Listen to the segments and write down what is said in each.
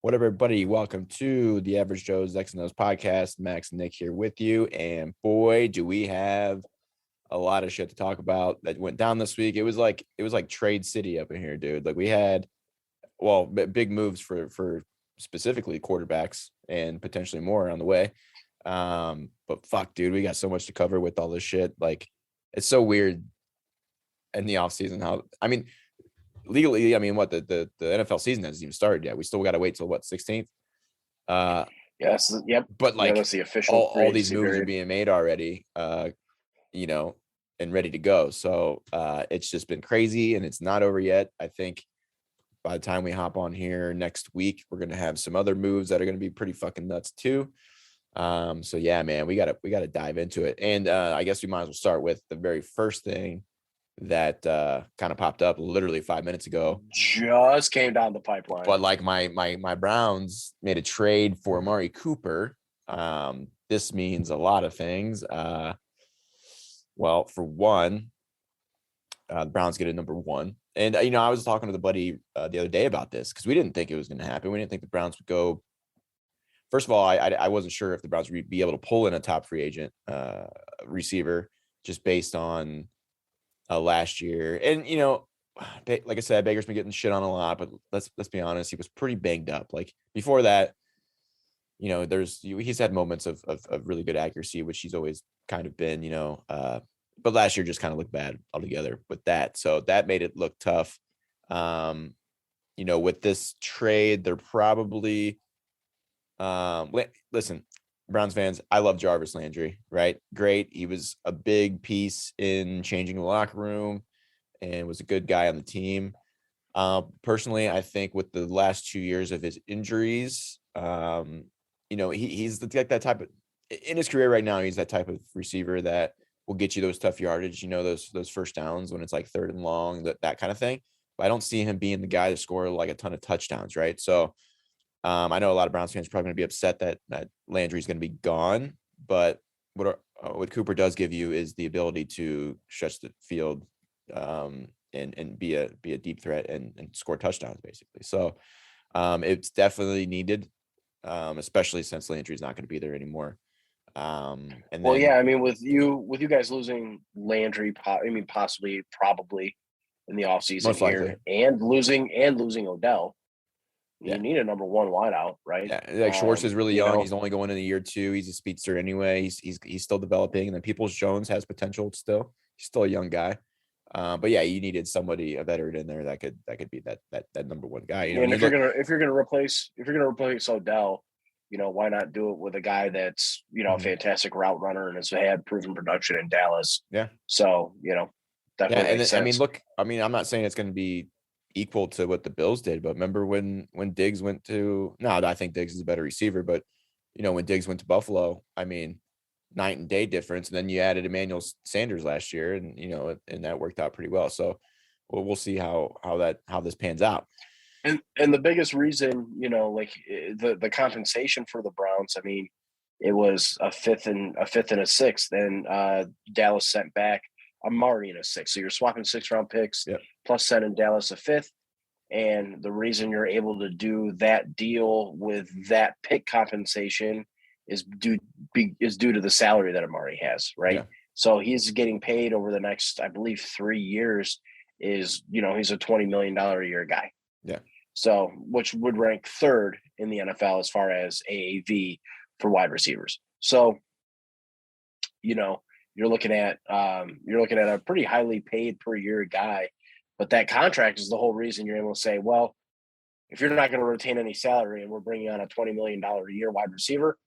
What up, everybody? Welcome to the Average Joe's X and O's podcast. Max and Nick here with you. And boy, do we have a lot of shit to talk about that went down this week. It was like Trade City up in here, dude. Like we had, big moves for specifically quarterbacks and potentially more on the way. But fuck, dude, we got so much to cover with all this shit. Like it's so weird in the offseason how, legally, what the NFL season hasn't even started yet. We still got to wait till 16th. Yes. Yep. But like that's the official. all these moves are being made already, and ready to go. So it's just been crazy and it's not over yet. I think by the time we hop on here next week, we're going to have some other moves that are going to be pretty fucking nuts too. So yeah, man, we got to dive into it. And I guess we might as well start with the very first thing that kind of popped up literally 5 minutes ago. Just came down the pipeline. But like my Browns made a trade for Amari Cooper. This means a lot of things. Well, for one, the Browns get a number one. And, I was talking to the buddy the other day about this because we didn't think it was going to happen. We didn't think the Browns would go. First of all, I wasn't sure if the Browns would be able to pull in a top free agent receiver just based on last year. And, like I said, Baker's been getting shit on a lot, but let's be honest, he was pretty banged up. Like before that, he's had moments of really good accuracy, which he's always kind of been, but last year just kind of looked bad altogether with that. So that made it look tough. With this trade, they're probably, listen, Browns fans, I love Jarvis Landry, right? Great. He was a big piece in changing the locker room and was a good guy on the team. Personally, I think with the last 2 years of his injuries, he's that type of, in his career right now, he's that type of receiver that will get you those tough yardage, those first downs when it's like third and long, that kind of thing. But I don't see him being the guy to score like a ton of touchdowns, right? So I know a lot of Browns fans are probably going to be upset that Landry is going to be gone, but what Cooper does give you is the ability to stretch the field and be a deep threat and score touchdowns, basically. So it's definitely needed, especially since Landry's not going to be there anymore. With you guys losing Landry, possibly, probably in the offseason here, and losing Odell. You need a number one wideout, right? Yeah, like Schwartz is really young. He's only going into year 2. He's a speedster anyway. He's still developing. And then Peoples-Jones has potential still. He's still a young guy. But yeah, you needed somebody, a veteran in there that could be that number one guy. And if you're gonna replace Odell, why not do it with a guy that's a fantastic route runner and has had proven production in Dallas? Yeah. So definitely. Yeah, and I'm not saying it's going to be equal to what the Bills did, but remember when Diggs went to, I think Diggs is a better receiver, but when Diggs went to Buffalo, night and day difference. And then you added Emmanuel Sanders last year and that worked out pretty well. So we'll see how this pans out. And the biggest reason, the compensation for the Browns, it was a fifth and a sixth, and Dallas sent back Amari in a sixth. So you're swapping 6-round picks, yep, plus sending Dallas a fifth. And the reason you're able to do that deal with that pick compensation is due to the salary that Amari has, right? Yeah. So he's getting paid over the next, I believe, 3 years. He's a $20 million a year guy. Yeah. So which would rank third in the NFL as far as AAV for wide receivers. So, you're looking at a pretty highly paid per year guy, but that contract is the whole reason you're able to say, well, if you're not going to retain any salary and we're bringing on a $20 million a year wide receiver,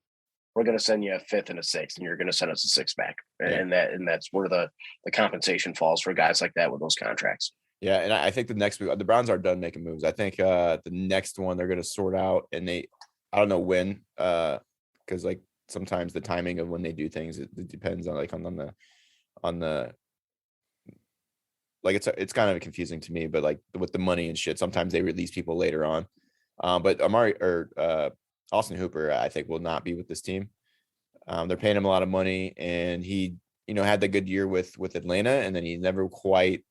we're going to send you a fifth and a sixth, and you're going to send us a sixth back. Yeah. And that's where the compensation falls for guys like that with those contracts. Yeah, and I think the Browns are done making moves. I think the next one they're going to sort out, and I don't know when, because like sometimes the timing of when they do things, it depends on the like it's kind of confusing to me, but like with the money and shit, sometimes they release people later on. But Amari or Austin Hooper, I think, will not be with this team. They're paying him a lot of money, and he, had the good year with Atlanta, and then he never quite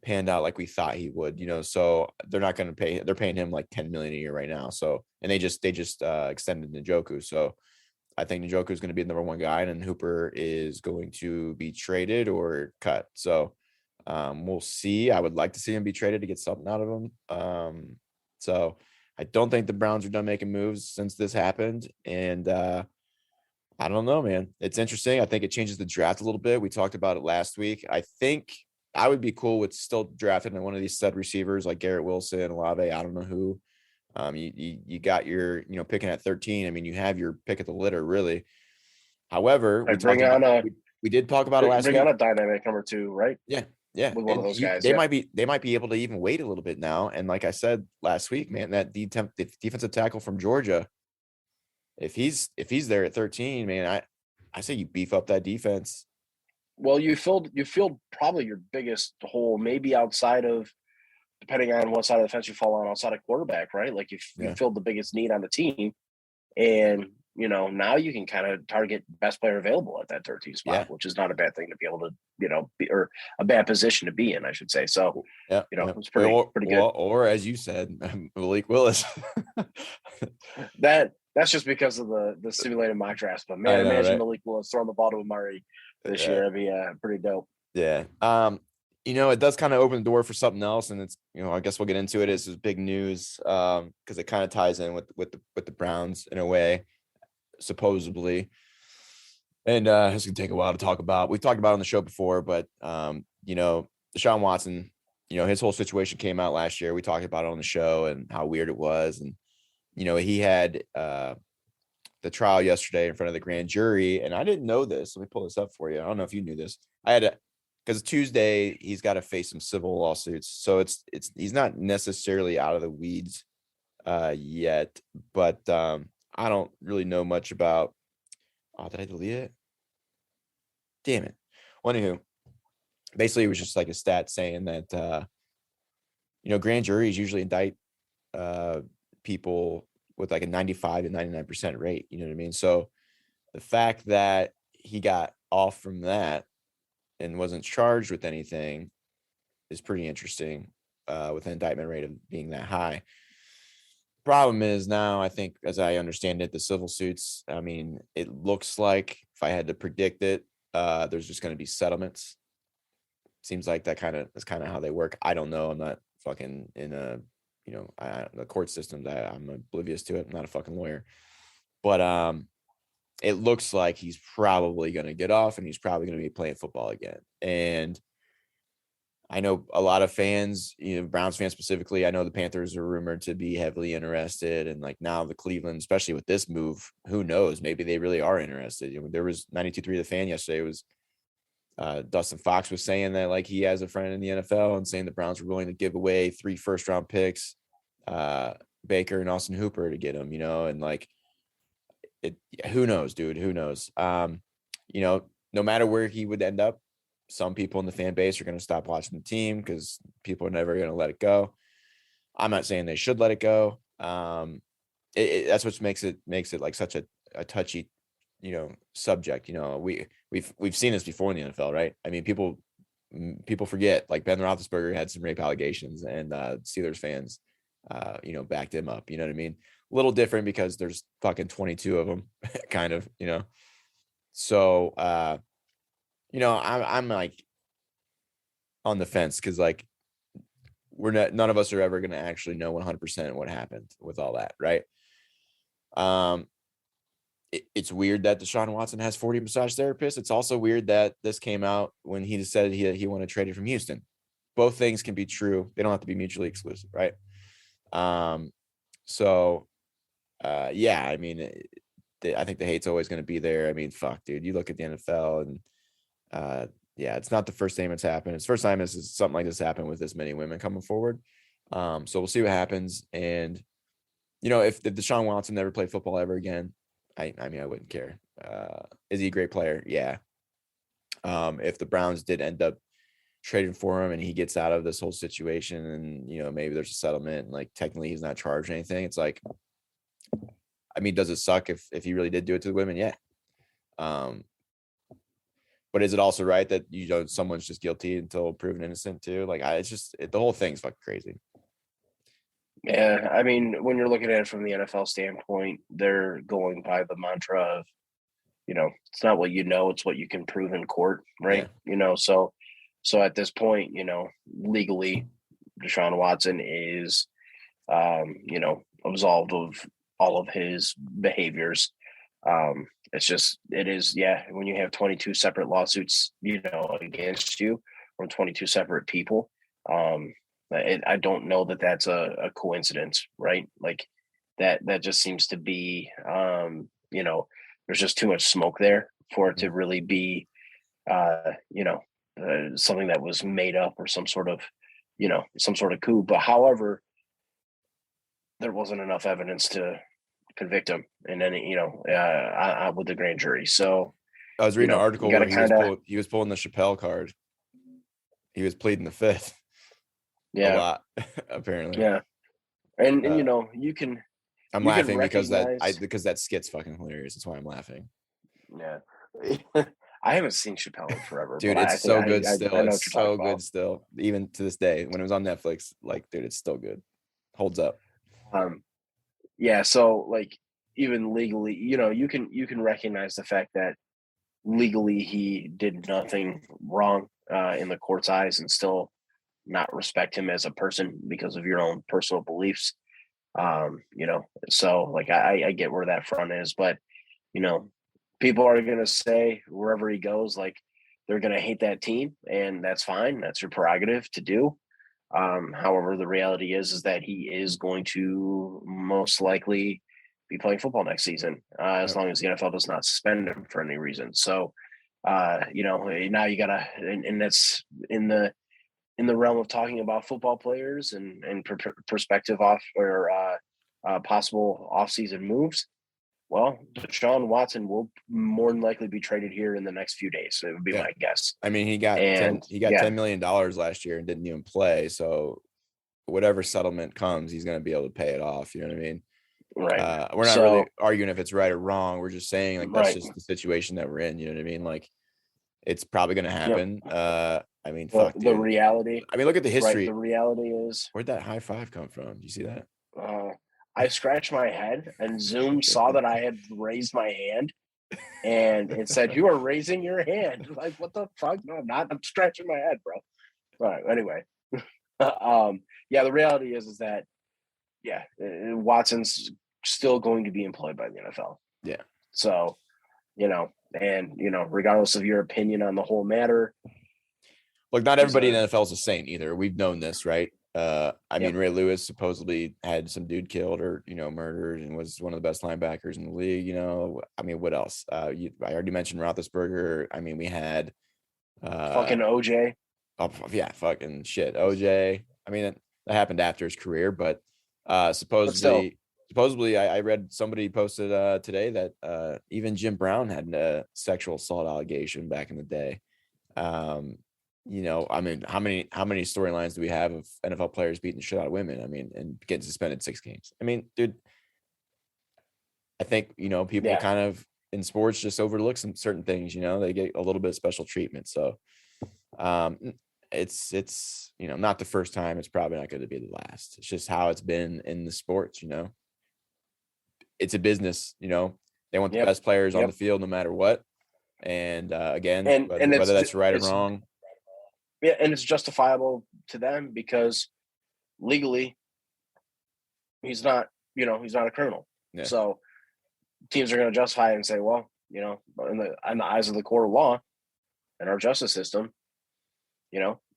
panned out like we thought he would, so they're paying him like 10 million a year right now. So, and they just extended Njoku. So I think Njoku is going to be the number one guy, and then Hooper is going to be traded or cut. So we'll see. I would like to see him be traded to get something out of him. So I don't think the Browns are done making moves since this happened. And I don't know, man. It's interesting. I think it changes the draft a little bit. We talked about it last week. I think I would be cool with still drafting one of these stud receivers like Garrett Wilson, Olave. I don't know who. You got your, picking at 13. I mean, you have your pick of the litter, really. However, we did talk about it last week. Bring on a dynamic number 2, right? Yeah. With one of those guys. They might be able to even wait a little bit now. And like I said last week, man, that defensive tackle from Georgia, if he's there at 13, man, I say you beef up that defense. Well, you filled probably your biggest hole, maybe outside of, depending on what side of the fence you fall on, outside of quarterback, right? Like you filled the biggest need on the team, and now you can kind of target best player available at that 13 spot, which is not a bad thing to be able to, or a bad position to be in, I should say. So, it's pretty good. Or as you said, Malik Willis. That's just because of the simulated mock drafts. But man, imagine Malik Willis throwing the ball to Amari this year. It'd be pretty dope. Yeah. It does kind of open the door for something else, and it's I guess we'll get into it. It's big news because it kind of ties in with the Browns in a way, supposedly. And it's gonna take a while to talk about. We've talked about it on the show before, but Deshaun Watson, his whole situation came out last year. We talked about it on the show and how weird it was, and he had the trial yesterday in front of the grand jury, and I didn't know this. Let me pull this up for you. I don't know if you knew this. Because Tuesday he's got to face some civil lawsuits, so he's not necessarily out of the weeds yet. But I don't really know much about. Oh, did I delete it? Damn it. Well, anywho, basically it was just like a stat saying that grand juries usually indict people with like a 95 to 99% rate. You know what I mean? So the fact that he got off from that and wasn't charged with anything is pretty interesting with an indictment rate of being that high. Problem is now, I think, as I understand it, the civil suits, I mean, it looks like, if I had to predict it, there's just going to be settlements. Seems like that's kind of how they work. I don't know. I'm not fucking in the court systems. I'm oblivious to it. I'm not a fucking lawyer. But it looks like he's probably going to get off, and he's probably going to be playing football again. And I know a lot of fans, Browns fans specifically, I know the Panthers are rumored to be heavily interested. And like now the Cleveland, especially with this move, who knows? Maybe they really are interested. There was 92.3 The Fan yesterday. It was Dustin Fox was saying that like he has a friend in the NFL and saying the Browns were willing to give away 3 first-round picks, Baker and Austin Hooper to get him, and like who knows, dude? Who knows? No matter where he would end up, some people in the fan base are going to stop watching the team because people are never going to let it go. I'm not saying they should let it go. That's what makes it like such a touchy, subject. We've seen this before in the NFL, right? I mean, people forget, like Ben Roethlisberger had some rape allegations, and Steelers fans, backed him up. You know what I mean? A little different because there's fucking 22 of them, kind of, So, I'm like on the fence because like none of us are ever going to actually know 100% what happened with all that, right? It's weird that Deshaun Watson has 40 massage therapists. It's also weird that this came out when he decided he wanted to trade it from Houston. Both things can be true. They don't have to be mutually exclusive, right? Yeah, I mean, I think the hate's always going to be there. I mean, fuck, dude, you look at the NFL and it's not the first time it's happened. It's the first time this something like this happened with this many women coming forward. So we'll see what happens. And, if Deshaun Watson never played football ever again, I mean, I wouldn't care. Is he a great player? Yeah. If the Browns did end up trading for him and he gets out of this whole situation and, maybe there's a settlement and like technically he's not charged or anything, it's like, I mean, does it suck if he really did do it to the women? Yeah. But is it also right that someone's just guilty until proven innocent too? Like, the whole thing's fucking crazy. Yeah, I mean, when you're looking at it from the NFL standpoint, they're going by the mantra of, it's not what it's what you can prove in court, right? So at this point, legally, Deshaun Watson is, absolved of all of his behaviors. It is, when you have 22 separate lawsuits, against you from 22 separate people, I don't know that that's a coincidence, right? Like that just seems to be, there's just too much smoke there for it to really be, something that was made up or some sort of coup. But however, there wasn't enough evidence to convict him in any, with the grand jury. So I was reading an article where he was pulling the Chappelle card. He was pleading the fifth. Yeah. A lot, apparently. Yeah. And you can. I'm laughing because that skit's fucking hilarious. That's why I'm laughing. Yeah. I haven't seen Chappelle in forever. Dude, it's so good still. It's so good still. Even to this day, when it was on Netflix, like, dude, it's still good. Holds up. Yeah. So like, even legally, you can recognize the fact that legally he did nothing wrong in the court's eyes and still not respect him as a person because of your own personal beliefs. So like I get where that front is, but people are going to say wherever he goes, like they're going to hate that team, and that's fine. That's your prerogative to do. However, the reality is that he is going to most likely be playing football next season, as long as the NFL does not suspend him for any reason. So, now you gotta, and that's in the realm of talking about football players and perspective off or possible offseason moves. Well, Deshaun Watson will more than likely be traded here in the next few days. It would be my guess. I mean, he got $10 million last year and didn't even play. So whatever settlement comes, he's going to be able to pay it off. You know what I mean? Right. We're not really arguing if it's right or wrong. We're just saying like that's just the situation that we're in. You know what I mean? Like it's probably going to happen. Yep. I mean, the reality. I mean, look at the history. Right, the reality is, where'd that high five come from? Do you see that? I scratched my head and Zoom saw that I had raised my hand and it said, "You are raising your hand." Like, what the fuck? No, I'm not. I'm scratching my head, bro. All right. Anyway. The reality is that, Watson's still going to be employed by the NFL. Yeah. So, regardless of your opinion on the whole matter. Look, not everybody in the NFL is a saint either. We've known this, right? I mean, Ray Lewis supposedly had some dude killed or, murdered and was one of the best linebackers in the league. I mean, what else? I already mentioned Roethlisberger. I mean, we had fucking OJ. Oh, yeah, fucking shit. OJ. I mean, that happened after his career, but supposedly I read somebody posted today that even Jim Brown had a sexual assault allegation back in the day. I mean, how many storylines do we have of NFL players beating the shit out of women? I mean, and getting suspended 6 games. I mean, dude, I think, people kind of in sports just overlook some certain things, they get a little bit of special treatment. So it's not the first time. It's probably not going to be the last. It's just how it's been in the sports, it's a business, they want the best players on the field no matter what. And again, whether that's right or wrong. Yeah, and it's justifiable to them because legally he's not a criminal. Yeah. So teams are going to justify it and say, well, in the eyes of the court of law and our justice system,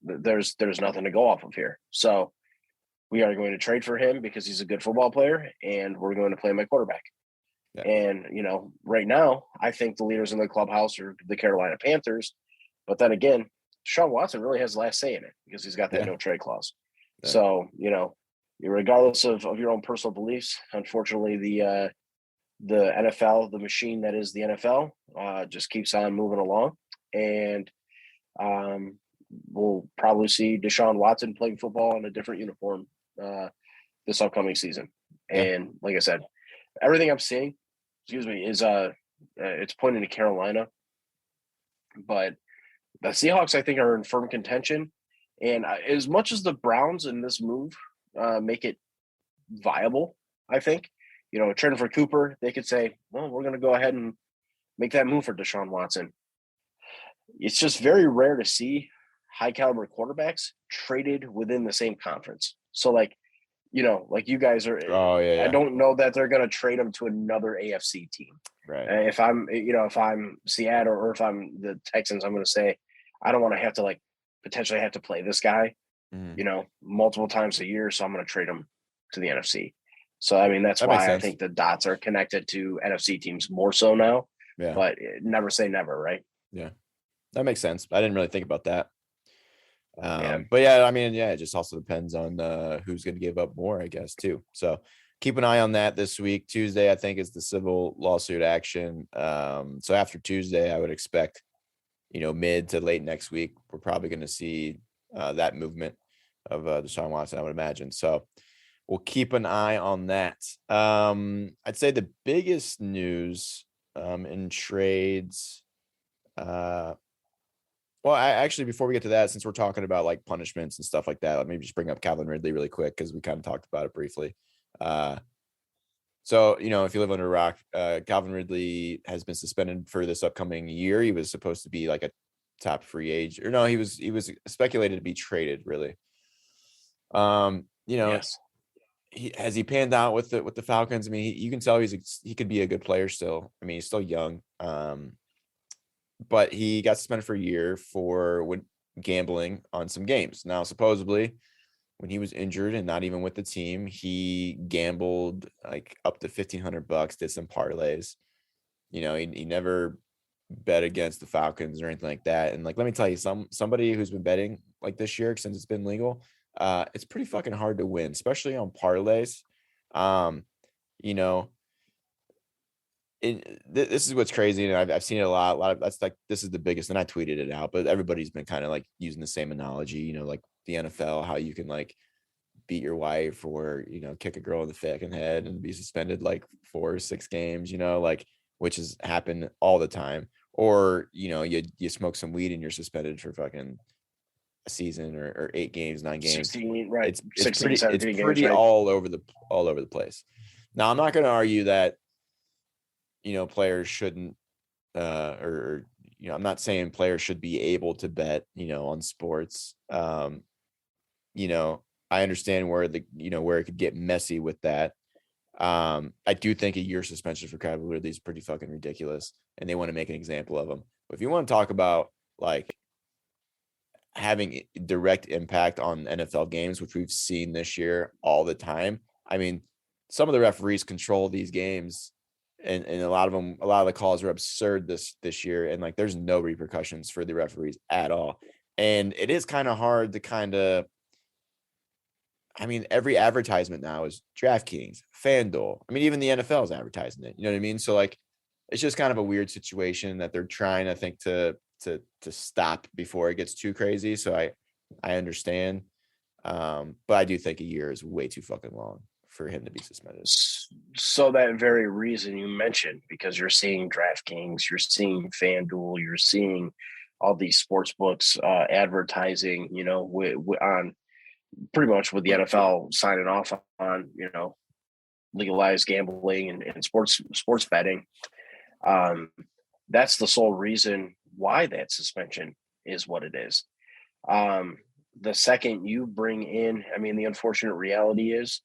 there's nothing to go off of here. So we are going to trade for him because he's a good football player and we're going to play him at quarterback. Yeah. And, right now, I think the leaders in the clubhouse are the Carolina Panthers. But then again, Deshaun Watson really has the last say in it because he's got that no trade clause. Yeah. So, regardless of your own personal beliefs, unfortunately, the NFL, the machine that is the NFL, just keeps on moving along. And we'll probably see Deshaun Watson playing football in a different uniform this upcoming season. And like I said, everything I'm seeing, is it's pointing to Carolina. But the Seahawks, I think, are in firm contention. And as much as the Browns in this move make it viable, I think, trading for Cooper, they could say, well, we're going to go ahead and make that move for Deshaun Watson. It's just very rare to see high caliber quarterbacks traded within the same conference. So like you guys are, I don't know that they're going to trade them to another AFC team. Right. If I'm Seattle or if I'm the Texans, I'm going to say, I don't want to have to potentially have to play this guy, multiple times a year. So I'm going to trade him to the NFC. So, I mean, that's why I think the dots are connected to NFC teams more so now, but never say never. Right. Yeah. That makes sense. I didn't really think about that. But yeah, I mean, it just also depends on who's going to give up more, I guess, too. So keep an eye on that this week. Tuesday, I think, is the civil lawsuit action. So after Tuesday, I would expect, mid to late next week, we're probably going to see that movement of Deshaun Watson, I would imagine. So we'll keep an eye on that. I'd say the biggest news in trades, well, actually, before we get to that, since we're talking about like punishments and stuff like that, let me just bring up Calvin Ridley really quick because we kind of talked about it briefly. So, if you live under a rock, Calvin Ridley has been suspended for this upcoming year. He was supposed to be like a top free agent, or no, he was speculated to be traded. Really, Yes. Has he panned out with the Falcons? I mean, you can tell he could be a good player still. I mean, he's still young. But he got suspended for a year for gambling on some games. Now, supposedly, when he was injured and not even with the team, he gambled like up to $1,500, did some parlays. He never bet against the Falcons or anything like that. And like, let me tell you, somebody who's been betting like this year since it's been legal, it's pretty fucking hard to win, especially on parlays. This is what's crazy, and I've seen it a lot of that's like, this is the biggest, and I tweeted it out, but everybody's been kind of like using the same analogy, like the NFL, how you can like beat your wife or kick a girl in the fucking head and be suspended like 4 or 6 games, like, which has happened all the time, or you smoke some weed and you're suspended for fucking a season or 8 games, 9 games. 16, right? It's pretty games, right? all over the place. Now, I'm not going to argue that players shouldn't, I'm not saying players should be able to bet, on sports. I understand where where it could get messy with that. I do think a year suspension for Calvin Ridley is pretty fucking ridiculous, and they want to make an example of him. But if you want to talk about like having direct impact on NFL games, which we've seen this year all the time, I mean, some of the referees control these games. And a lot of the calls are absurd this year. And like, there's no repercussions for the referees at all. And it is kind of hard to every advertisement now is DraftKings, FanDuel. I mean, even the NFL is advertising it. You know what I mean? So like, it's just kind of a weird situation that they're trying, I think, to stop before it gets too crazy. So I understand. But I do think a year is way too fucking long for him to be suspended. So that very reason you mentioned, because you're seeing DraftKings, you're seeing FanDuel, you're seeing all these sports books advertising, on pretty much with the NFL signing off on, legalized gambling and sports betting. That's the sole reason why that suspension is what it is. The second you bring in, the unfortunate reality is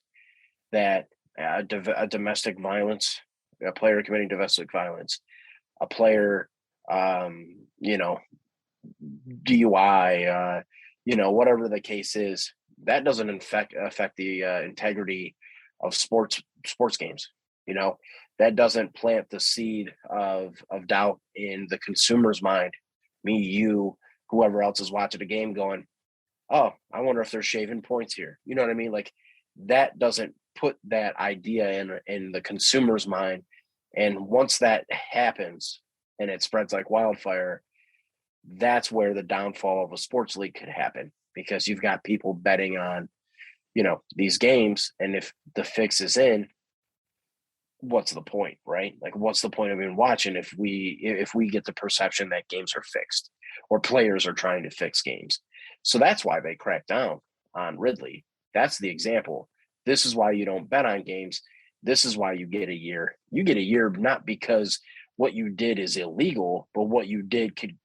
that a domestic violence, a player committing domestic violence, a player, DUI, whatever the case is, that doesn't affect the integrity of sports games. That doesn't plant the seed of doubt in the consumer's mind, me, you, whoever else is watching the game going, oh, I wonder if they're shaving points here. You know what I mean? Like, that doesn't put that idea in the consumer's mind. And once that happens and it spreads like wildfire, that's where the downfall of a sports league could happen, because you've got people betting on, these games. And if the fix is in, what's the point, right? Like, what's the point of even watching if we get the perception that games are fixed or players are trying to fix games? So that's why they crack down on Ridley. That's the example. This is why you don't bet on games. This is why you get a year. You get a year not because what you did is illegal, but what you did could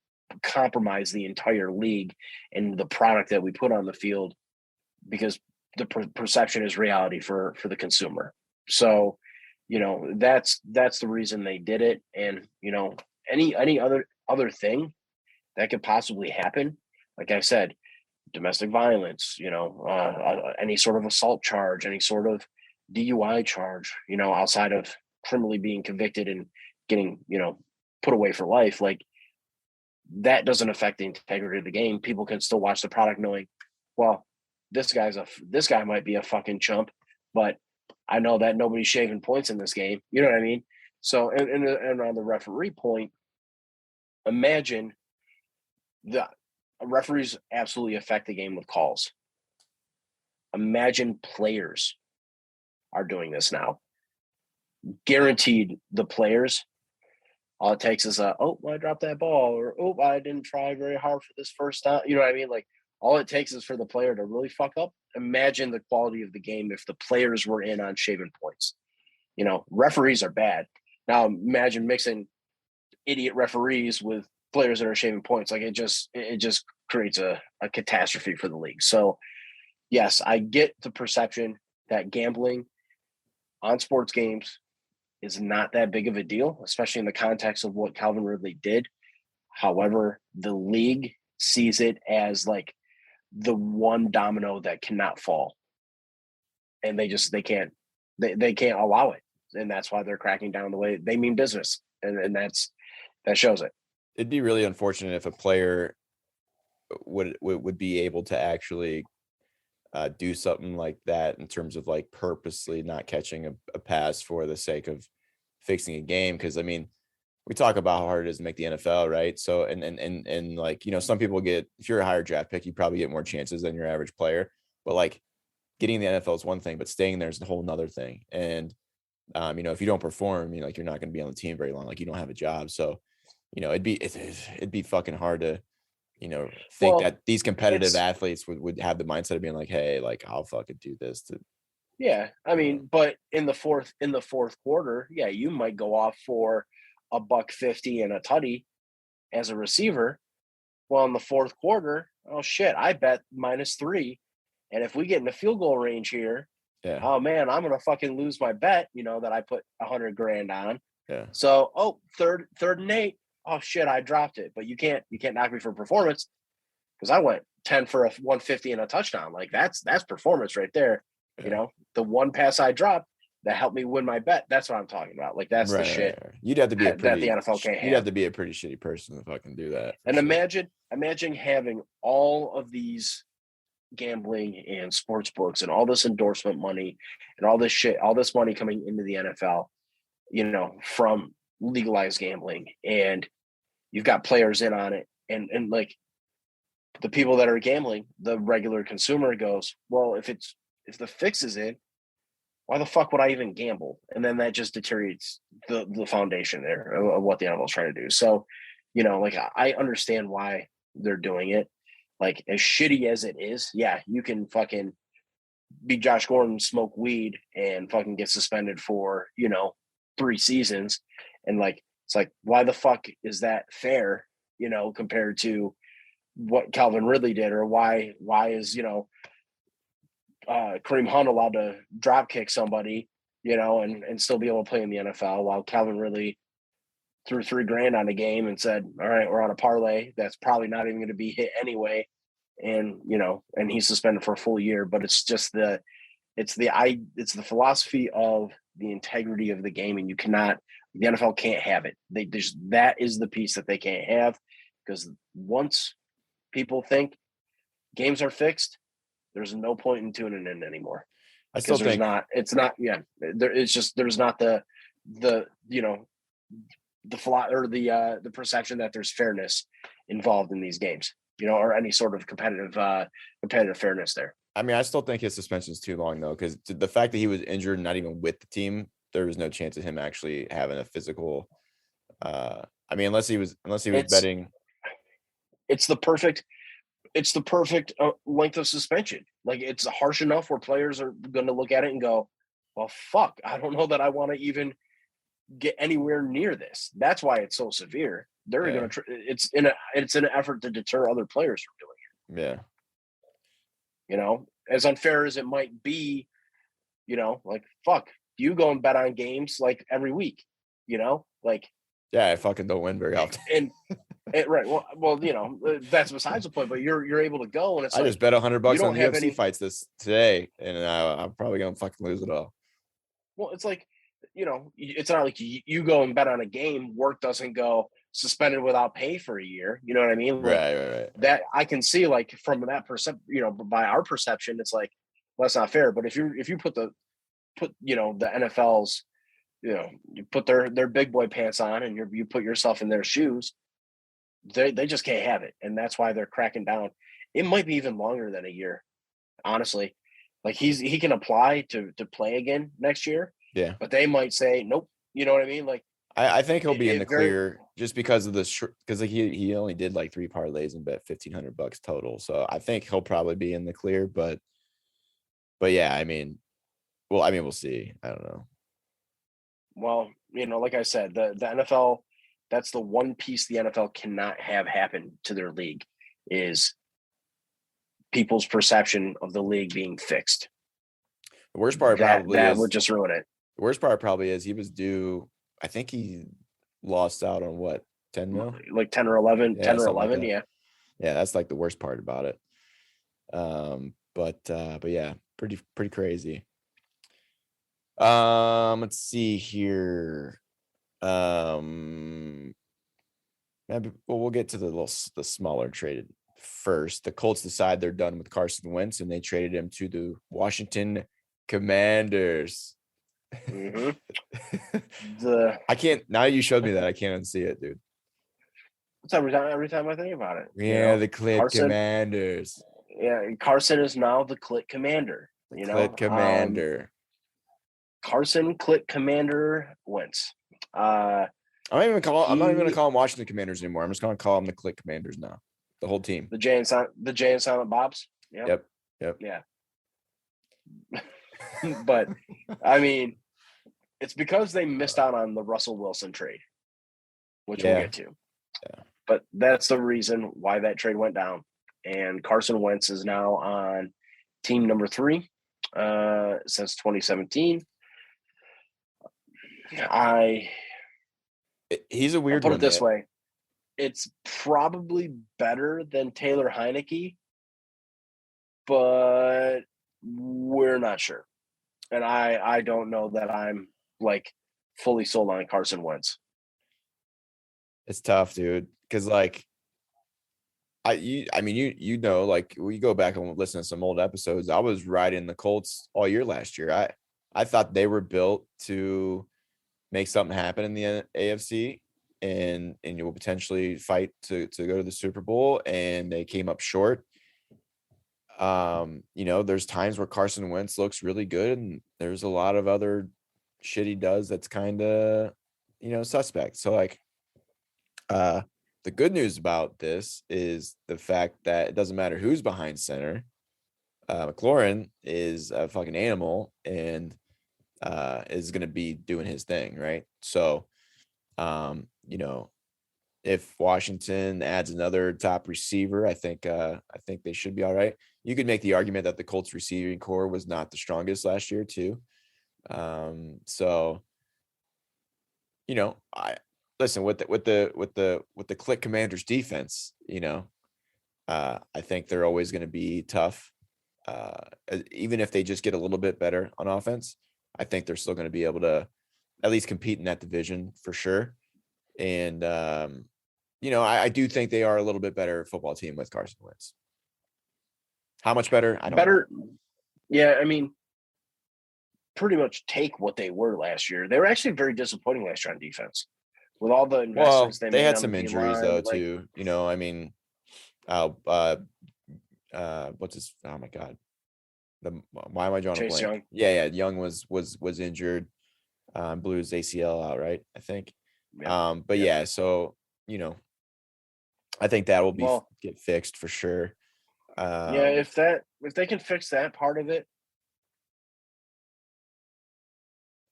compromise the entire league and the product that we put on the field, because the perception is reality for the consumer. So, that's the reason they did it. And any other thing that could possibly happen, like I said, domestic violence, any sort of assault charge, any sort of DUI charge, outside of criminally being convicted and getting put away for life, like that doesn't affect the integrity of the game. People can still watch the product knowing, well, this guy might be a fucking chump, but I know that nobody's shaving points in this game. You know what I mean? So, and on the referee point, imagine the referees absolutely affect the game with calls. Imagine players are doing this now. Guaranteed the players, all it takes is I dropped that ball, or I didn't try very hard for this first down. You know what I mean? Like, all it takes is for the player to really fuck up. Imagine the quality of the game if the players were in on shaving points. Referees are bad. Now imagine mixing idiot referees with players that are shaving points. Like, it just creates a catastrophe for the league. So yes, I get the perception that gambling on sports games is not that big of a deal, especially in the context of what Calvin Ridley did. However, the league sees it as like the one domino that cannot fall, and they can't allow it, and that's why they're cracking down the way they mean business, and that shows it. It'd be really unfortunate if a player would be able to actually do something like that in terms of like purposely not catching a pass for the sake of fixing a game. Because I mean, we talk about how hard it is to make the NFL, right? So and like, some people get, if you're a higher draft pick, you probably get more chances than your average player. But like, getting the NFL is one thing, but staying there is a whole nother thing. And if you don't perform, like, you're not going to be on the team very long. Like, you don't have a job. So, it'd be fucking hard to, think that these competitive athletes would have the mindset of being like, hey, like, I'll fucking do this to. Yeah, I mean, but in the fourth quarter, yeah, you might go off for $150 and a tutty as a receiver. Well, in the fourth quarter, oh shit, I bet -3, and if we get in the field goal range here, yeah, oh man, I'm gonna fucking lose my bet. That I put $100,000 on. Yeah. So, third and 8. Oh shit, I dropped it. But you can't knock me for performance, because I went 10 for a 150 and a touchdown. Like, that's performance right there. Yeah. The one pass I dropped that helped me win my bet. That's what I'm talking about. Like, that's the shit. Right. You'd have to be that the NFL can't have. You'd have to be a pretty shitty person to fucking do that. And sure. Imagine having all of these gambling and sports books and all this endorsement money and all this shit, all this money coming into the NFL, from legalized gambling, and you've got players in on it, and like, the people that are gambling, the regular consumer goes, well, if the fix is in, why the fuck would I even gamble? And then that just deteriorates the foundation there of what the NFL is trying to do. So, like, I understand why they're doing it. Like, as shitty as it is, yeah, you can fucking be Josh Gordon, smoke weed, and fucking get suspended for, 3 seasons. And like, it's like, why the fuck is that fair, compared to what Calvin Ridley did? Or why is, Kareem Hunt allowed to drop kick somebody, and still be able to play in the NFL, while Calvin Ridley threw $3,000 on a game and said, all right, we're on a parlay that's probably not even going to be hit anyway. And, and he's suspended for a full year. But it's just the philosophy of the integrity of the game. And the NFL can't have it. That is the piece that they can't have, because once people think games are fixed, there's no point in tuning in anymore. I still think there's not the perception that there's fairness involved in these games, or any sort of competitive fairness there. I mean, I still think his suspension is too long, though, because the fact that he was injured, not even with the team, there was no chance of him actually having a physical. I mean, unless he was It's betting. it's the perfect length of suspension. Like, it's harsh enough where players are going to look at it and go, "Well, fuck, I don't know that I want to even get anywhere near this." That's why it's so severe. They're Yeah. going to. It's an effort to deter other players from doing it. Yeah. You know, as unfair as it might be, you know, like, fuck, you go and bet on games like every week. You know, like, Yeah, I fucking don't win very often. and right. Well, you know, that's besides the point. But you're able to go, and it's I like, just bet $100 don't on have UFC any. fights today, and I'm probably gonna fucking lose it all. Well, it's like, you know, it's not like you go and bet on a game. Work doesn't go suspended without pay for a year. You know what I mean? Like, Right. that I can see, like, from that you know, by our perception, it's like, well, that's not fair. But if you put you know, the NFL's, you know, you put their big boy pants on, and you put yourself in their shoes, they just can't have it, and that's why they're cracking down. It might be even longer than a year, honestly. Like, he can apply to play again next year, Yeah. but they might say nope. You know what I mean? Like, I think he'll be in the very clear just because of because like he only did like 3 parlays and bet $1,500 total. So I think he'll probably be in the clear, but yeah, I mean, we'll see. I don't know. well, you know, like I said, the NFL, that's the one piece the NFL cannot have happen to their league, is people's perception of the league being fixed. The worst part probably that is would just ruin it. The worst part probably is he was due. I think he lost out on what, 10 mil? Like 10 or 11, Yeah, 10 or something like 11. that. Yeah. Yeah, that's like the worst part about it. But yeah, pretty crazy. Let's see here. Maybe, well, we'll get to the smaller traded first. The Colts decide they're done with Carson Wentz, and they traded him to the Washington Commanders. I can't. Now you showed me that, I can't unsee it, dude. It's every time I think about it. Yeah, you know, the Clit Commanders. Yeah, Carson is now the Clit Commander. You know, Clit Commander. Carson Clit Commander Wentz. I'm not even gonna call them Washington Commanders anymore. I'm just gonna call them the Clit Commanders now. The whole team. The Jay and Silent Bobs. Yep. Yeah. But I mean, it's because they missed out on the Russell Wilson trade, which we'll get to. Yeah. But that's the reason why that trade went down. And Carson Wentz is now on team number 3 since 2017. He's a weird one. Put it this way. It's probably better than Taylor Heineke, but we're not sure. And I don't know that I'm like fully sold on Carson Wentz. It's tough, dude. Cause like, you know, like, we go back and listen to some old episodes. I was riding the Colts all year last year. I thought they were built to make something happen in the AFC, and you will potentially fight to go to the Super Bowl, and they came up short. You know, there's times where Carson Wentz looks really good, and there's a lot of other shit he does that's kind of, you know, suspect. So like, the good news about this is the fact that it doesn't matter who's behind center. McLaurin is a fucking animal, and is going to be doing his thing, right? So, you know, if Washington adds another top receiver, I think they should be all right. You could make the argument that the Colts receiving core was not the strongest last year too. So, you know, listen, with the Clit Commanders defense, you know, I think they're always going to be tough. Even if they just get a little bit better on offense, I think they're still going to be able to at least compete in that division for sure. And, you know, I do think they are a little bit better football team with Carson Wentz. How much better? I don't know. Yeah, I mean, pretty much take what they were last year. They were actually very disappointing last year on defense. With all the investments they made. They had some injuries though, too. You know, I mean, what's his? Oh my God, why am I drawing a blank? Young. Yeah, Young was injured. Blew his ACL out, right? I think. Yeah. But Yeah. yeah, so I think that will Well, get fixed for sure. yeah, if they can fix that part of it,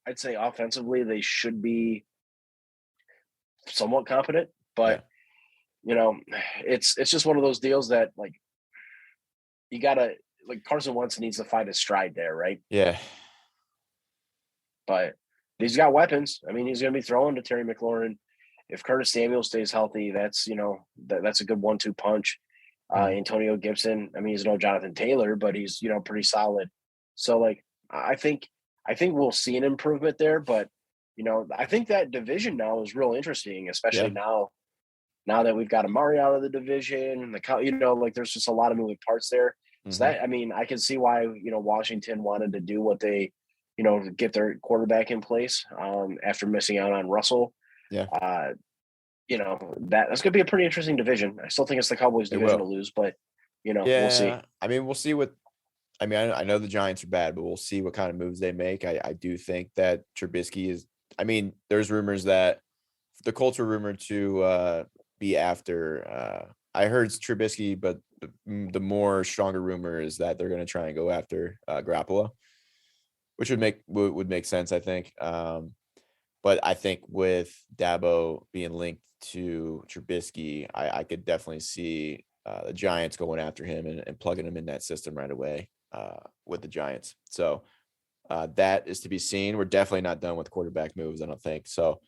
I'd say offensively they should be somewhat competent. Yeah, But it's just one of those deals that like you gotta like Carson Wentz needs to find his stride there, right? yeah, But he's got weapons. I mean, he's going to be throwing to Terry McLaurin. If Curtis Samuel stays healthy, that's that's a good 1-2 punch. Mhm. Antonio Gibson. I mean, he's no Jonathan Taylor, but he's pretty solid. So like, I think we'll see an improvement there. But I think that division now is real interesting, especially Yeah. now that we've got Amari out of the division and like there's just a lot of moving parts there. So Mhm. that, I mean, I can see why, Washington wanted to do what they, get their quarterback in place after missing out on Russell. Yeah, Uh, that's going to be a pretty interesting division. I still think it's the Cowboys it division to will. lose, but we'll see. Yeah, I mean, we'll see what. I mean, I know the Giants are bad, but we'll see what kind of moves they make. I do think that Trubisky is. I mean, there's rumors that the Colts are rumored to be after. I heard it's Trubisky, but the more stronger rumor is that they're going to try and go after Garoppolo, which would make sense, I think. But I think with Dabo being linked to Trubisky, I could definitely see the Giants going after him and plugging him in that system right away with the Giants. So that is to be seen. We're definitely not done with quarterback moves, I don't think. So,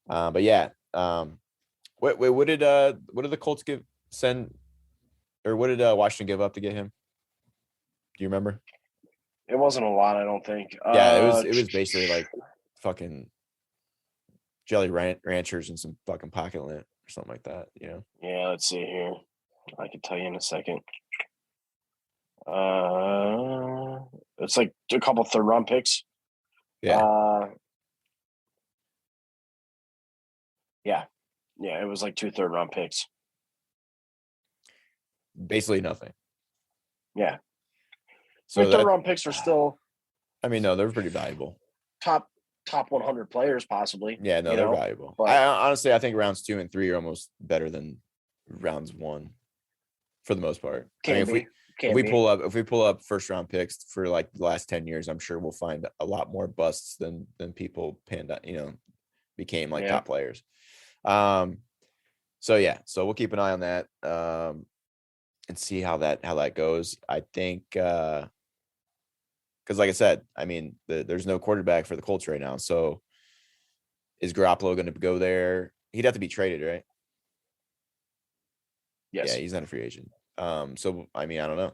but yeah, what did the Colts what did Washington give up to get him? Do you remember? It wasn't a lot, I don't think. Yeah, it was basically like fucking jelly ranchers and some fucking pocket lint or something like that. Yeah, let's see here. I can tell you in a second. It's like a couple third round picks. Yeah, Yeah. Yeah, it was like 2 third round picks. basically nothing. Yeah. So Third round picks are still I mean, no, they're pretty valuable. top 100 players possibly. Yeah, no, they're valuable. But Honestly, I think rounds 2 and 3 are almost better than rounds 1 for the most part. I mean, if we pull up first round picks for like the last 10 years, I'm sure we'll find a lot more busts than people panned out, became like top players. So yeah, so we'll keep an eye on that and see how that goes. I think because like I said, I mean, there's no quarterback for the Colts right now. So is Garoppolo going to go there? He'd have to be traded, right? yes. Yeah, he's not a free agent. So I mean, I don't know.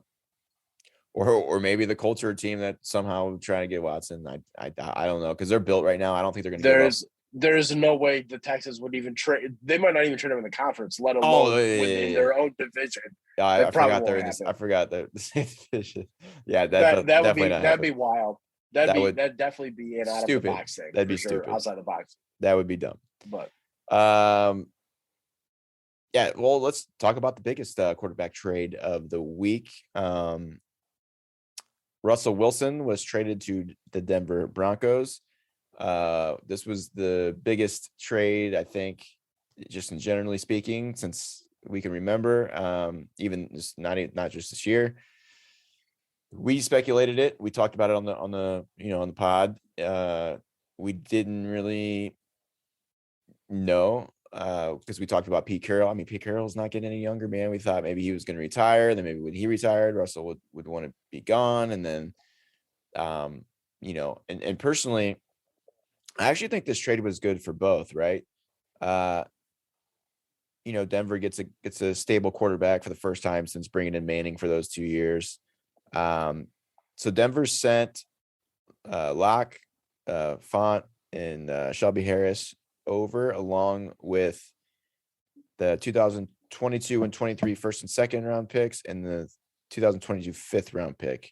Or maybe the Colts are a team that somehow trying to get Watson. I don't know because they're built right now. I don't think they're going to give up. There is no way the Texans would even trade. They might not even trade him in the conference, let alone within their own division. I forgot they're in this. I forgot the same division. Yeah, that'd be wild. That'd definitely be an out of the box thing. That'd be sure, stupid. outside the box. That would be dumb. But yeah. Well, let's talk about the biggest quarterback trade of the week. Russell Wilson was traded to the Denver Broncos. This was the biggest trade, I think, just in generally speaking, since we can remember, even just not just this year. We speculated it. We talked about it on the pod. We didn't really know because we talked about Pete Carroll. I mean, Pete Carroll's not getting any younger, man. We thought maybe he was going to retire. Then maybe when he retired, Russell would want to be gone. And then, and personally, I actually think this trade was good for both, right? Denver gets a stable quarterback for the first time since bringing in Manning for those 2 years. So Denver sent Locke, Font, and Shelby Harris over, along with the 2022 and 23 first and second round picks and the 2022 fifth round pick.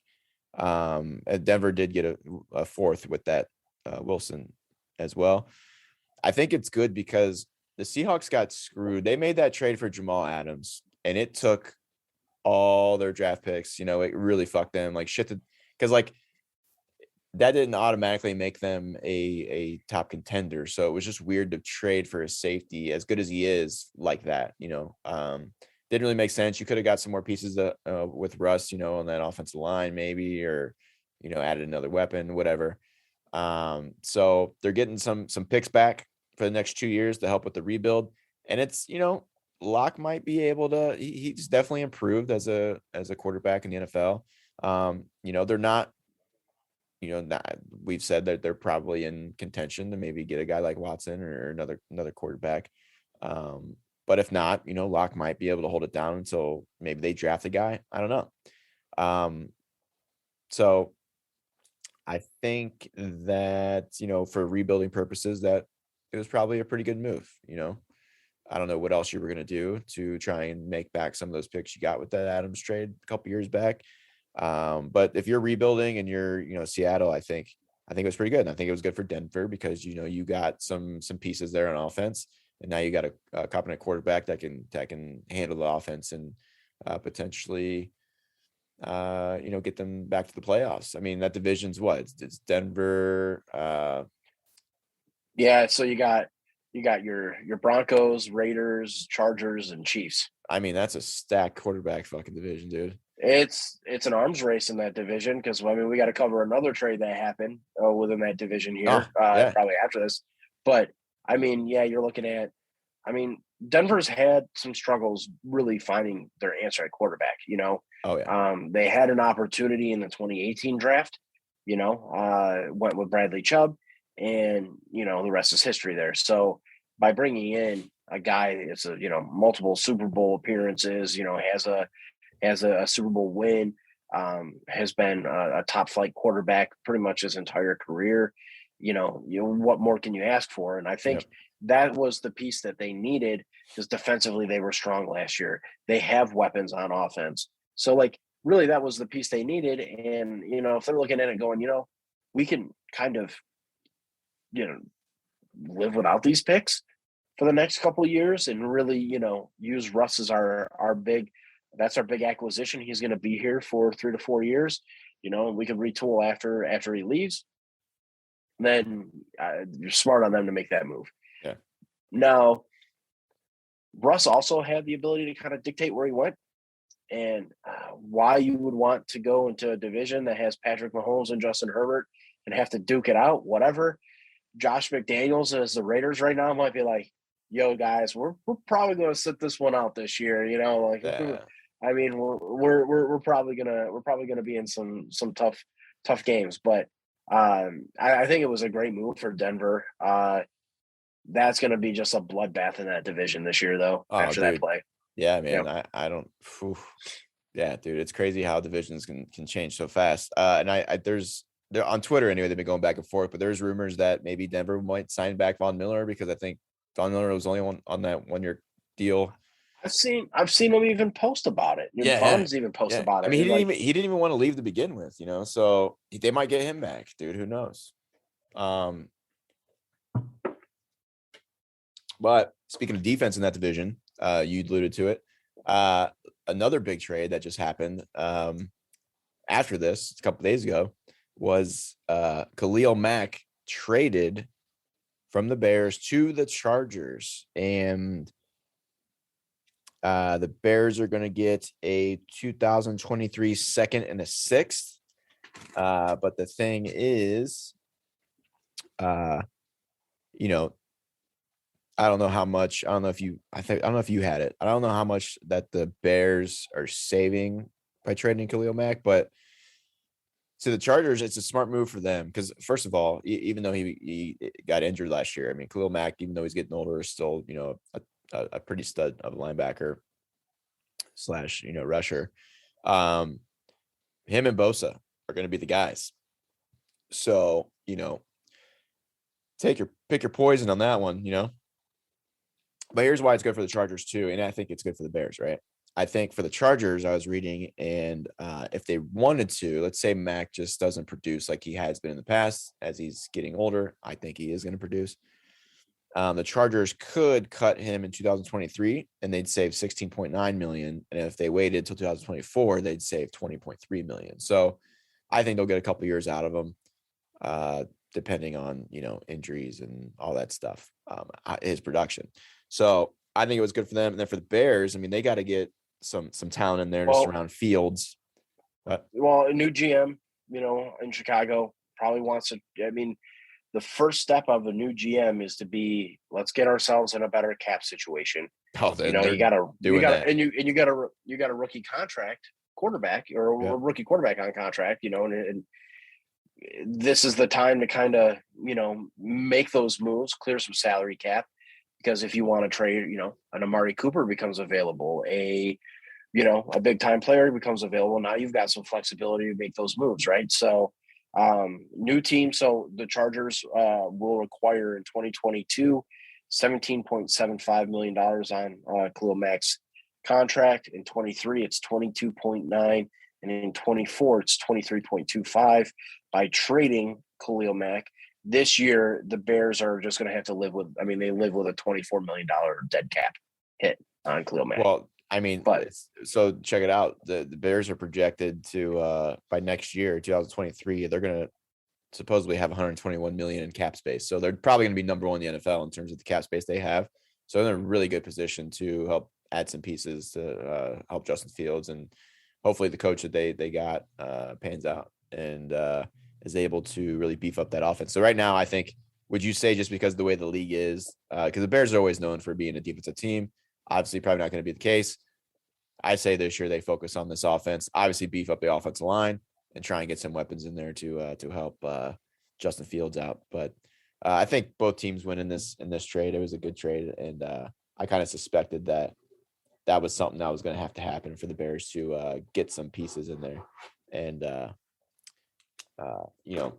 And Denver did get a fourth with that Wilson as well. I think it's good because the Seahawks got screwed. They made that trade for Jamal Adams, and it took all their draft picks. It really fucked them like shit. Because like that didn't automatically make them a top contender. So it was just weird to trade for a safety as good as he is like that, didn't really make sense. You could have got some more pieces with Russ, on that offensive line maybe, or, added another weapon, whatever. So they're getting some picks back for the next 2 years to help with the rebuild. And it's, Locke might be able to, he's definitely improved as a quarterback in the NFL. They're not, we've said that they're probably in contention to maybe get a guy like Watson or another quarterback. But if not, Locke might be able to hold it down until maybe they draft a guy. I don't know. So I think that, for rebuilding purposes, that it was probably a pretty good move. I don't know what else you were going to do to try and make back some of those picks you got with that Adams trade a couple years back. But if you're rebuilding and you're, Seattle, I think it was pretty good. And I think it was good for Denver because, you got some pieces there on offense, and now you got a competent quarterback that can handle the offense and potentially, get them back to the playoffs. I mean, that division's what? It's Denver. Yeah. So you got your Broncos, Raiders, Chargers, and Chiefs. I mean, that's a stacked quarterback fucking division, dude. It's an arms race in that division because we got to cover another trade that happened within that division here probably after this. But I mean, yeah, you're looking at. I mean, Denver's had some struggles really finding their answer at quarterback. Oh yeah. They had an opportunity in the 2018 draft. Went with Bradley Chubb, and the rest is history there. So by bringing in a guy that's multiple Super Bowl appearances, has a Super Bowl win, has been a top flight quarterback pretty much his entire career. What more can you ask for? And I think that was the piece that they needed because defensively they were strong last year. They have weapons on offense. So really that was the piece they needed. And, if they're looking at it going, we can kind of, live without these picks for the next couple of years and really, use Russ as our big acquisition. He's going to be here for 3 to 4 years, and we can retool after he leaves. Then you're smart on them to make that move. Yeah. Now, Russ also had the ability to kind of dictate where he went and why you would want to go into a division that has Patrick Mahomes and Justin Herbert and have to duke it out, whatever. Josh McDaniels as the Raiders right now might be like, yo, guys, we're probably going to sit this one out this year. I mean, we're probably gonna be in some tough games, but I think it was a great move for Denver. That's going to be just a bloodbath in that division this year, though. After that play, yeah, man, I don't. Yeah, dude, it's crazy how divisions can change so fast. And they're on Twitter anyway. They've been going back and forth, but there's rumors that maybe Denver might sign back Von Miller because I think Von Miller was only on that 1-year deal. I've seen him even post about it. Von's even post about it. I mean, he didn't even want to leave to begin with, so they might get him back, dude. Who knows? But speaking of defense in that division, you alluded to it. Another big trade that just happened after this a couple days ago was Khalil Mack traded from the Bears to the Chargers, and the Bears are going to get a 2023 second and a sixth. But the thing is, I don't know how much. I don't know if you had it. I don't know how much that the Bears are saving by trading Khalil Mack, but to the Chargers, it's a smart move for them because, first of all, even though he got injured last year, I mean, Khalil Mack, even though he's getting older, is still a pretty stud of a linebacker / rusher. Him and Bosa are going to be the guys. So, pick your poison on that one, But here's why it's good for the Chargers too, and I think it's good for the Bears, right? I think for the Chargers, I was reading, and if they wanted to, let's say Mac just doesn't produce like he has been in the past as he's getting older. I think he is going to produce. The Chargers could cut him in 2023 and they'd save $16.9 million. And if they waited till 2024, they'd save $20.3 million. So I think they'll get a couple years out of him. depending on, injuries and all that stuff, his production. So I think it was good for them. And then for the Bears, I mean, they got to get some talent in there to surround Fields. Well, a new GM, in Chicago probably wants to. I mean, the first step of a new GM is to be, let's get ourselves in a better cap situation. Oh, you got a rookie contract quarterback or a rookie quarterback on contract, and this is the time to kind of, make those moves, clear some salary cap, because if you want to trade, an Amari Cooper becomes available, a big time player becomes available. Now you've got some flexibility to make those moves, right? So new team. So the Chargers will require in 2022 $17.75 million on Khalil Mack's contract. In 23, it's 22.9, and in 24, it's 23.25 by trading Khalil Mack. This year, the Bears are just going to have to live with. I mean, they live with a $24 million dead cap hit on Khalil Mack. Well, I mean, so check it out. The Bears are projected to by next year, 2023, they're going to supposedly have 121 million in cap space. So they're probably going to be number one in the NFL in terms of the cap space they have. So they're in a really good position to help add some pieces to help Justin Fields, and hopefully the coach that they got pans out and is able to really beef up that offense. So right now, I think, would you say just because of the way the league is, because the Bears are always known for being a defensive team, obviously probably not going to be the case. I say this year they focus on this offense, obviously beef up the offensive line and try and get some weapons in there to help Justin Fields out. But I think both teams win in this trade. It was a good trade, and I kind of suspected that was something that was going to have to happen for the Bears to get some pieces in there and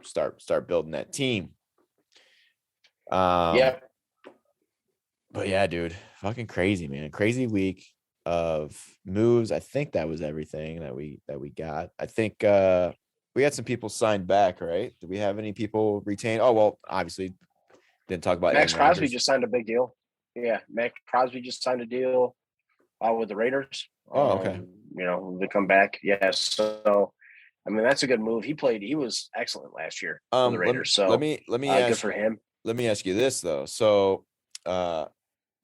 start building that team. Yeah. But yeah, dude, fucking crazy, man. Crazy week of moves. I think that was everything that we got. I think we had some people signed back, right? Did we have any people retain? Oh, well, obviously didn't talk about Max Crosby just signed a big deal. Yeah, Max Crosby just signed a deal with the Raiders. Oh, okay. They come back. Yeah, so I mean that's a good move. He was excellent last year for the Raiders. Let me ask, good for him. Let me ask you this though. So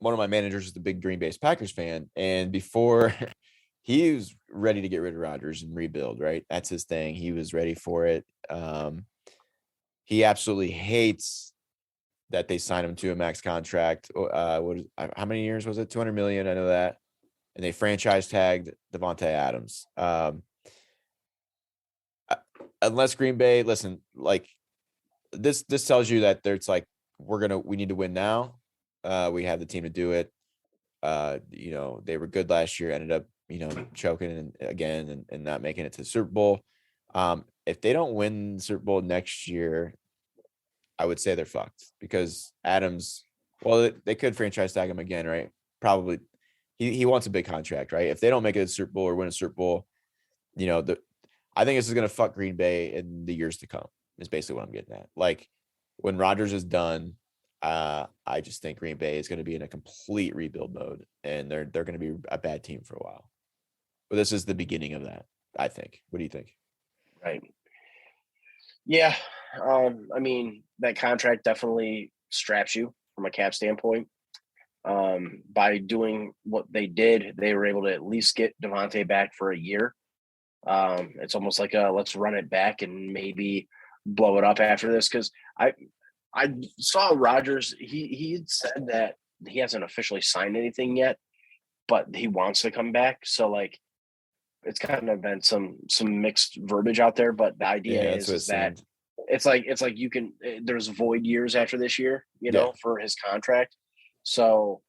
one of my managers is the big Green Bay Packers fan, and before he was ready to get rid of Rodgers and rebuild, right? That's his thing. He was ready for it. He absolutely hates that they signed him to a max contract. How many years was it? 200 million. I know that. And they franchise tagged Devontae Adams. Unless Green Bay, listen, like this tells you that there's like, we need to win now. We have the team to do it. They were good last year, ended up, choking again and not making it to the Super Bowl. If they don't win the Super Bowl next year, I would say they're fucked because Adams, well, they could franchise tag him again, right? Probably. He wants a big contract, right? If they don't make it to the Super Bowl or win a Super Bowl, I think this is going to fuck Green Bay in the years to come, is basically what I'm getting at. Like when Rodgers is done, I just think Green Bay is going to be in a complete rebuild mode, and they're going to be a bad team for a while. But this is the beginning of that, I think. What do you think? Right. Yeah. I mean, that contract definitely straps you from a cap standpoint. By doing what they did, they were able to at least get Devontae back for a year. It's almost like let's run it back and maybe blow it up after this. Because I saw Rodgers. He had said that he hasn't officially signed anything yet, but he wants to come back. So like, it's kind of been some mixed verbiage out there. But the idea is that it's like you can. There's void years after this year, for his contract. So,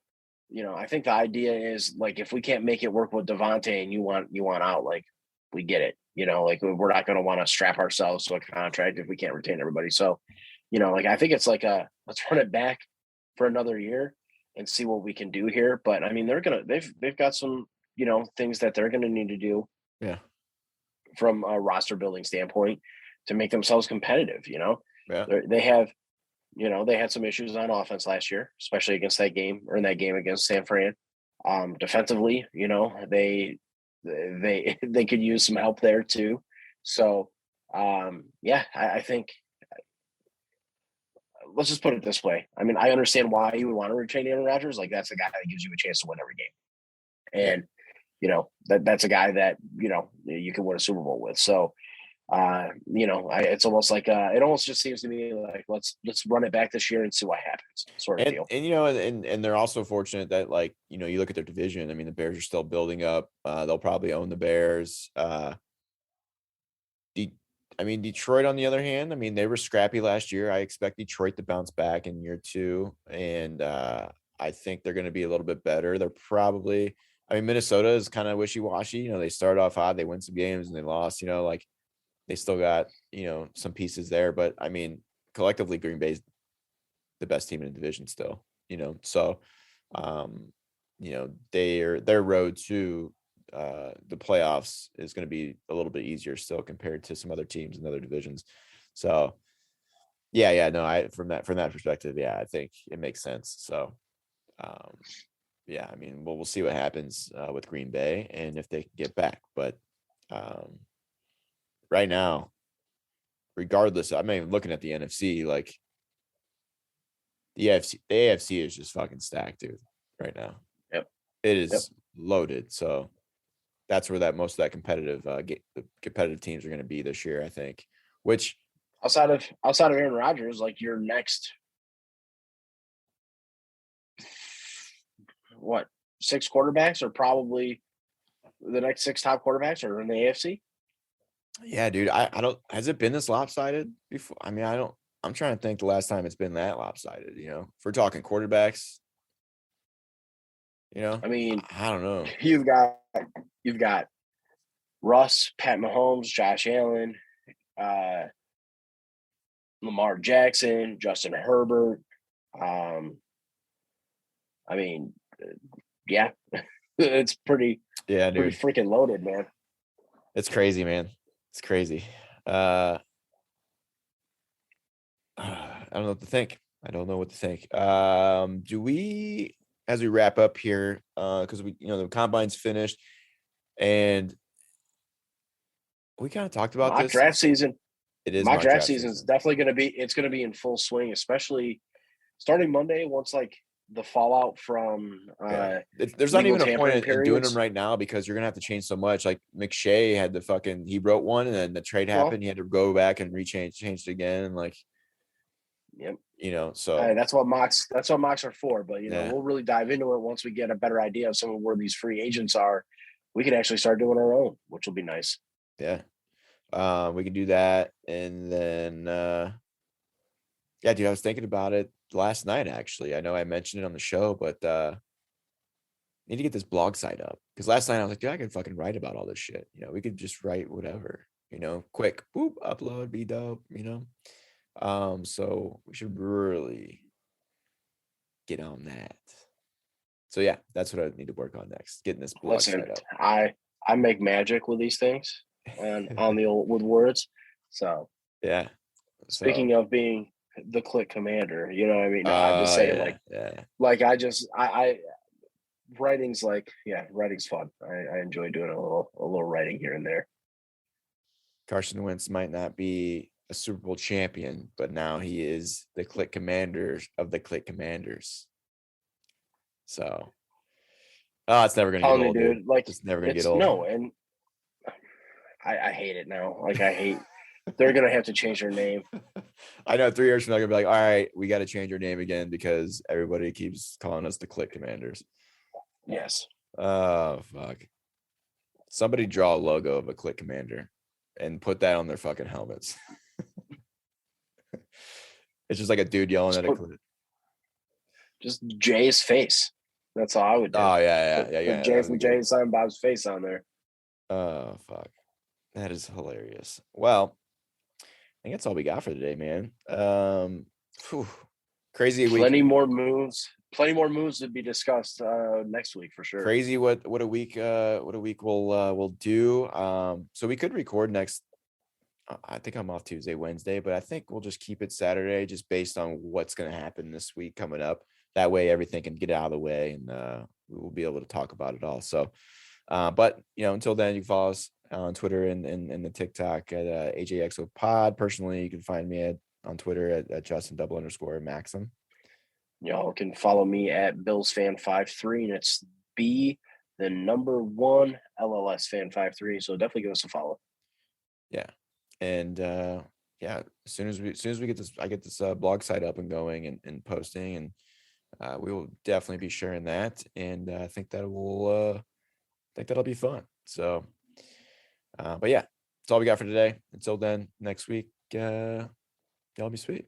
I think the idea is like if we can't make it work with Devontae and you want out, like we get it. Like we're not going to want to strap ourselves to a contract if we can't retain everybody. So, like I think it's like let's run it back for another year and see what we can do here. But I mean, they've got some things that they're going to need to do. Yeah. From a roster building standpoint to make themselves competitive. Yeah. They have. They had some issues on offense last year, especially in that game against San Fran. Defensively, they could use some help there too. So, I think let's just put it this way. I mean, I understand why you would want to retain Aaron Rodgers. Like, that's the guy that gives you a chance to win every game. And, that's a guy that, you can win a Super Bowl with. So, it's almost like it almost just seems to me like let's run it back this year and see what happens, sort of deal. And they're also fortunate that, like, you look at their division. I mean, the Bears are still building up. They'll probably own the Bears. Detroit, on the other hand, I mean, they were scrappy last year. I expect Detroit to bounce back in year 2, and I think they're going to be a little bit better. They're probably, Minnesota is kind of wishy-washy. They started off hot, they win some games and they lost. Like, they still got, some pieces there, but I mean, collectively, Green Bay's the best team in the division still. So, their road to the playoffs is going to be a little bit easier still compared to some other teams in other divisions. So from that perspective, I think it makes sense. So we'll see what happens with Green Bay and if they can get back, but right now, regardless, I'm even looking at the NFC, like the AFC is just fucking stacked, dude, right now. Yep. It is loaded. So that's where most of that competitive teams are going to be this year, I think. Which outside of Aaron Rodgers, like your next 6 quarterbacks are probably the next 6 top quarterbacks are in the AFC. Yeah, dude. I don't. Has it been this lopsided before? I mean, I'm trying to think the last time it's been that lopsided. If we're talking quarterbacks, I mean, I don't know. You've got Russ, Pat Mahomes, Josh Allen, Lamar Jackson, Justin Herbert. It's pretty. Yeah, dude. Pretty freaking loaded, man. It's crazy, man. It's crazy. I don't know what to think. Do we, as we wrap up here, because the combine's finished, and we kind of talked about mock this draft season. It is mock draft season is definitely going to be in full swing, especially starting Monday. Once like the fallout from there's not even a point in doing them right now because you're gonna have to change so much. Like McShay had he wrote one and then the trade happened. He had to go back and changed it again. And like, yep. So that's what mocks are for. But we'll really dive into it once we get a better idea of some of where these free agents are. We can actually start doing our own, which will be nice. Yeah. We can do that. And then dude, I was thinking about it last night, actually. I know I mentioned it on the show, but need to get this blog site up because last night I was like, dude, I can fucking write about all this shit. We could just write whatever, quick, boop, upload, be dope, so we should really get on that. So yeah, that's what I need to work on next, getting this blog site up. I make magic with these things and with words. So yeah. Speaking of being the click commander, you know what I mean? No, I'm just saying I writing's writing's fun. I enjoy doing a little writing here and there. Carson Wentz might not be a Super Bowl champion, but now he is the click commander of the click commanders. So it's never gonna get old, dude. Like it's never gonna get old. No, and I hate it now. Like I hate they're gonna have to change their name. I know 3 years from now, they're gonna be like, all right, we got to change our name again because everybody keeps calling us the Click Commanders. Yes. Oh fuck! Somebody draw a logo of a Click Commander and put that on their fucking helmets. It's just like a dude yelling at a clip. Just Jay's face. That's all I would do. Oh yeah. Jay from Jay and Silent Bob's face on there. Oh fuck! That is hilarious. Well, I think that's all we got for today, man. Crazy week. Plenty more moves to be discussed next week for sure. Crazy what a week we'll do. So we could record next. I think I'm off Tuesday, Wednesday, but I think we'll just keep it Saturday, just based on what's going to happen this week coming up. That way, everything can get out of the way, and we will be able to talk about it all. So, but until then, you can follow us on Twitter and the TikTok at AJXO Pod. Personally, you can find me at on Twitter at Justin_Maxim. Y'all can follow me at BillsFan53, and it's B1 LLSFan53. So definitely give us a follow. Yeah. And yeah, as soon as we get this, I get this blog site up and going and posting, and we will definitely be sharing that. And I think that'll be fun. So, but yeah, that's all we got for today. Until then, next week, y'all be sweet.